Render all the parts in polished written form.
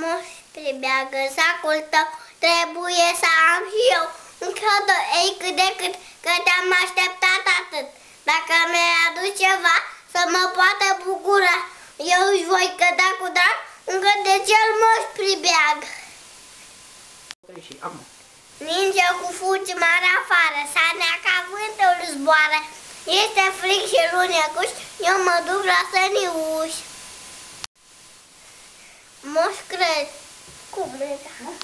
Moș Pribeagă, în sacul tău trebuie să am și eu un cadou, ei cât de cât, că te-am așteptat atât. Dacă mi-ai adus ceva, să mă poată bucura, eu își voi căda cu drag un cădecel Moș Pribeagă. Ninge cu fulgi mare afară, sanea ca vântul zboară, este frig și lunecuș, eu mă duc la săniuș. Moș Crăciun. Cum e?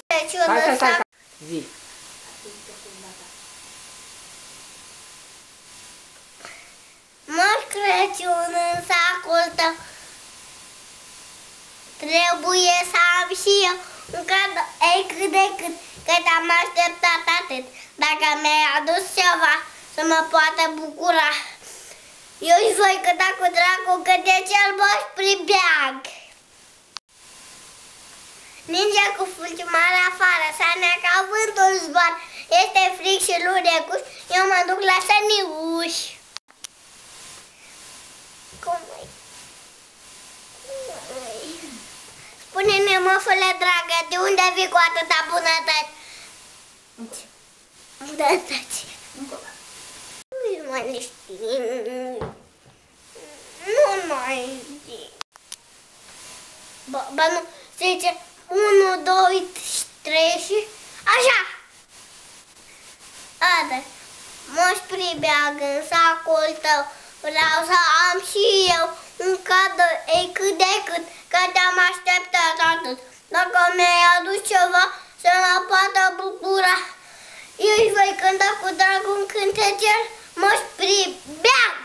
Crăciun. Stai. Zi. Moș Crăciun, în sacul tău trebuie să am și eu un cadou, ei cât de cât, că te-am așteptat atât. Dacă mi-ai adus ceva, să mă poată bucura, eu își voi căda cu dragul cădecel Moș Pribeagă. Ninge cu fulgi mare afară, sanea ca vântul zboară, este frig și lunecuș, eu mă duc la săniuș. Cum e? Spune-ne, măfule dragă, de unde vii cu atâta bunătăți? Bunătăți. Nu mai știi. Nu mai știi. Ba nu, se zice 1, 2, 3 și așa. Ada, Moș Pribeagă, în sacul tău vreau să am și eu un cadou, ei cât de cât, că te-am așteptat atât. Dacă mi-ai adus ceva, să mă poată bucura, eu își voi cânta cu drag un cântecel Moș Pribeagă.